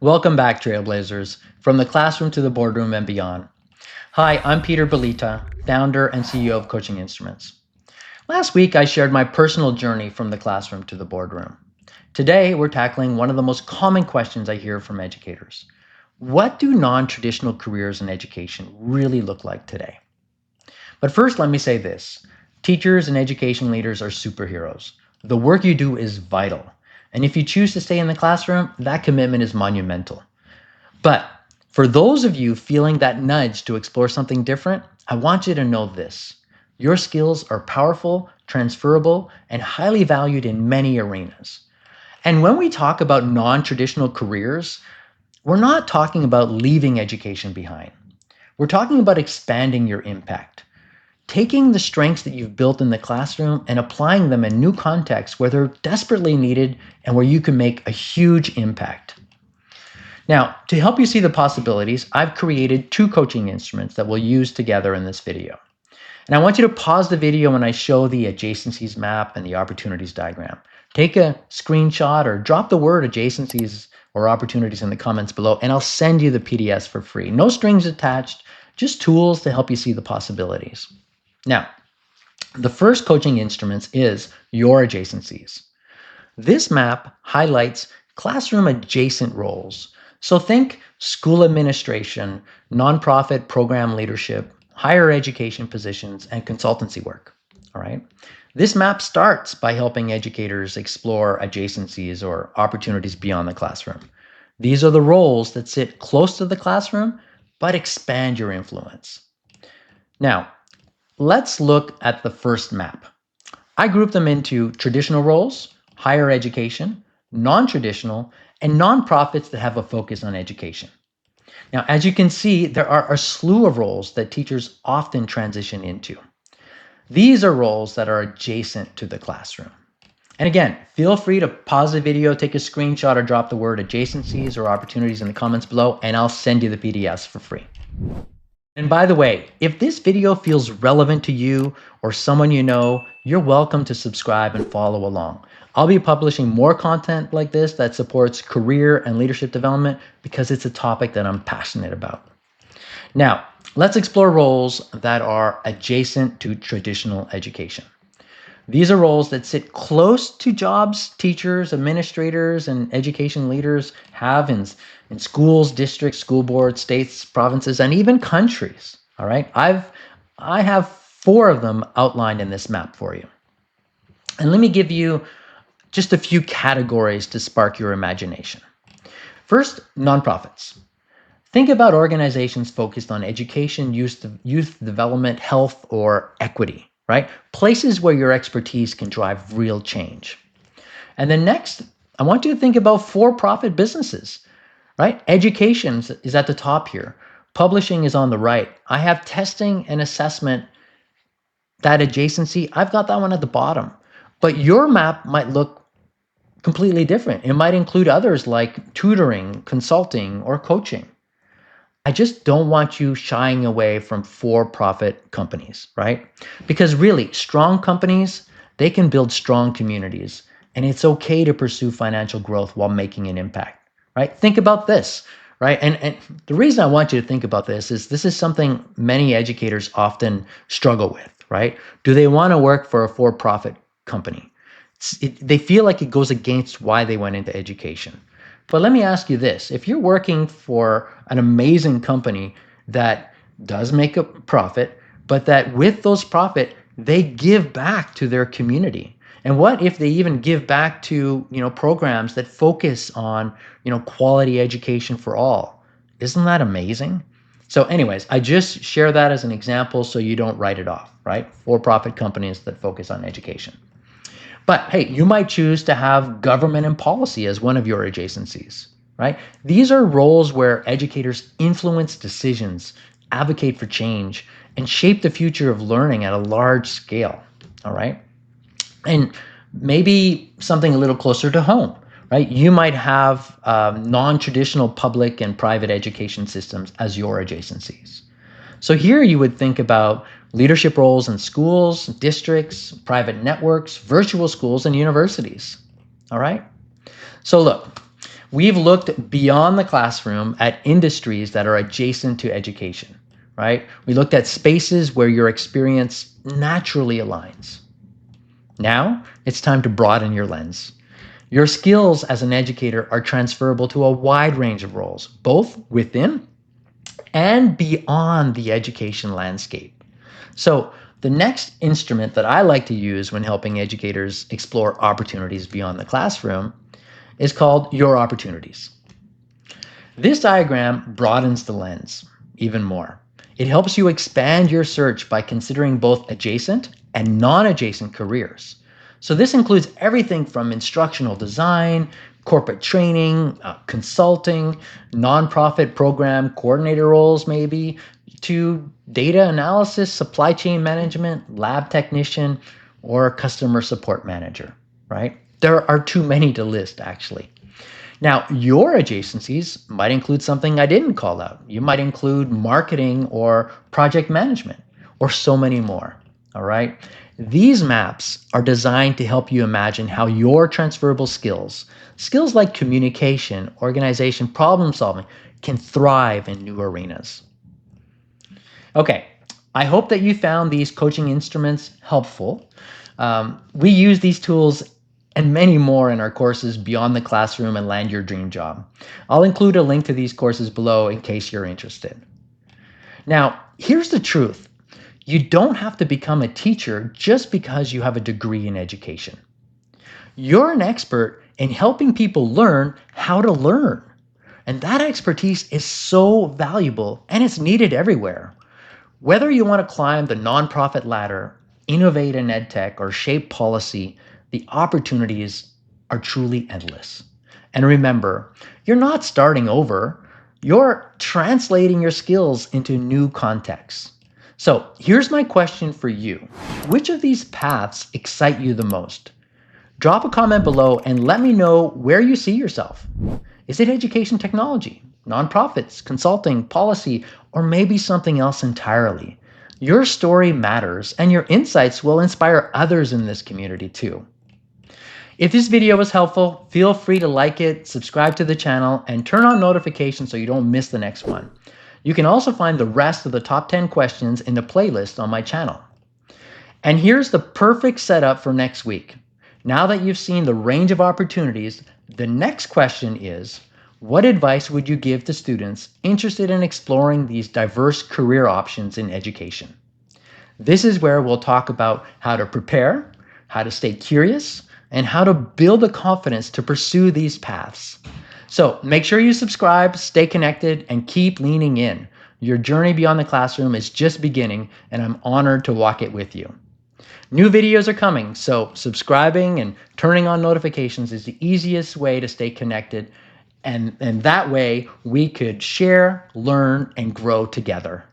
Welcome back, Trailblazers, from the classroom to the boardroom and beyond. Hi, I'm Peter Balyta, founder and CEO of Coaching Instruments. Last week, I shared my personal journey from the classroom to the boardroom. Today, we're tackling one of the most common questions I hear from educators. What do non-traditional careers in education really look like today? But first, let me say this. Teachers and education leaders are superheroes. The work you do is vital. And if you choose to stay in the classroom, that commitment is monumental. But for those of you feeling that nudge to explore something different, I want you to know this. Your skills are powerful, transferable, and highly valued in many arenas. And when we talk about non-traditional careers, we're not talking about leaving education behind. We're talking about expanding your impact, taking the strengths that you've built in the classroom and applying them in new contexts where they're desperately needed and where you can make a huge impact. Now, to help you see the possibilities, I've created two coaching instruments that we'll use together in this video. And I want you to pause the video when I show the adjacencies map and the opportunities diagram. Take a screenshot or drop the word adjacencies or opportunities in the comments below, and I'll send you the PDFs for free. No strings attached, just tools to help you see the possibilities. Now, the first coaching instruments is your adjacencies. This map highlights classroom adjacent roles. So think school administration, nonprofit program leadership, higher education positions, and consultancy work. All right. This map starts by helping educators explore adjacencies or opportunities beyond the classroom. These are the roles that sit close to the classroom, but expand your influence. Now, let's look at the first map. I group them into traditional roles, higher education, non-traditional, and nonprofits that have a focus on education. Now, as you can see, there are a slew of roles that teachers often transition into. These are roles that are adjacent to the classroom. And again, feel free to pause the video, take a screenshot, or drop the word adjacencies or opportunities in the comments below, and I'll send you the PDFs for free. And by the way, if this video feels relevant to you or someone you know, you're welcome to subscribe and follow along. I'll be publishing more content like this that supports career and leadership development because it's a topic that I'm passionate about. Now, let's explore roles that are adjacent to traditional education. These are roles that sit close to jobs teachers, administrators, and education leaders have in schools, districts, school boards, states, provinces, and even countries. All right, I have 4 of them outlined in this map for you. And let me give you just a few categories to spark your imagination. First, nonprofits. Think about organizations focused on education, youth development, health, or equity, right? Places where your expertise can drive real change. And then next, I want you to think about for-profit businesses, right? Education is at the top here. Publishing is on the right. I have testing and assessment, that adjacency, I've got that one at the bottom. But your map might look completely different. It might include others like tutoring, consulting, or coaching. I just don't want you shying away from for-profit companies, right? Because really, strong companies, they can build strong communities, and it's okay to pursue financial growth while making an impact, right? Think about this, right? And the reason I want you to think about this is something many educators often struggle with, right? Do they want to work for a for-profit company? They feel like it goes against why they went into education. But let me ask you this. If you're working for an amazing company that does make a profit, but that with those profit, they give back to their community. And what if they even give back to, programs that focus on, quality education for all? Isn't that amazing? So anyways, I just share that as an example so you don't write it off, right? For-profit companies that focus on education. But hey, you might choose to have government and policy as one of your adjacencies, right? These are roles where educators influence decisions, advocate for change, and shape the future of learning at a large scale, all right? And maybe something a little closer to home, right? You might have non-traditional public and private education systems as your adjacencies. So here you would think about leadership roles in schools, districts, private networks, virtual schools, and universities. All right? So look, We've looked beyond the classroom at industries that are adjacent to education, right? We looked at spaces where your experience naturally aligns. Now, it's time to broaden your lens. Your skills as an educator are transferable to a wide range of roles, both within and beyond the education landscape. So, the next instrument that I like to use when helping educators explore opportunities beyond the classroom is called Your Opportunities. This diagram broadens the lens even more. It helps you expand your search by considering both adjacent and non-adjacent careers. So this includes everything from instructional design, corporate training, consulting, nonprofit program coordinator roles maybe, to data analysis, supply chain management, lab technician, or customer support manager, right? There are too many to list actually. Now, your adjacencies might include something I didn't call out. You might include marketing or project management or so many more. All right. These maps are designed to help you imagine how your transferable skills like communication, organization, problem solving, can thrive in new arenas. Okay, I hope that you found these coaching instruments helpful. We use these tools and many more in our courses Beyond the Classroom and Land Your Dream Job. I'll include a link to these courses below in case you're interested. Now, here's the truth. You don't have to become a teacher just because you have a degree in education. You're an expert in helping people learn how to learn. And that expertise is so valuable and it's needed everywhere. Whether you want to climb the nonprofit ladder, innovate in edtech, or shape policy, the opportunities are truly endless. And remember, you're not starting over, you're translating your skills into new contexts. So here's my question for you. Which of these paths excite you the most? Drop a comment below and let me know where you see yourself. Is it education technology, nonprofits, consulting, policy, or maybe something else entirely? Your story matters and your insights will inspire others in this community too. If this video was helpful, feel free to like it, subscribe to the channel, and turn on notifications so you don't miss the next one. You can also find the rest of the top 10 questions in the playlist on my channel. And here's the perfect setup for next week. Now that you've seen the range of opportunities, the next question is, what advice would you give to students interested in exploring these diverse career options in education? This is where we'll talk about how to prepare, how to stay curious, and how to build the confidence to pursue these paths. So make sure you subscribe, stay connected, and keep leaning in. Your journey beyond the classroom is just beginning, and I'm honored to walk it with you. New videos are coming, so subscribing and turning on notifications is the easiest way to stay connected, and that way we could share, learn, and grow together.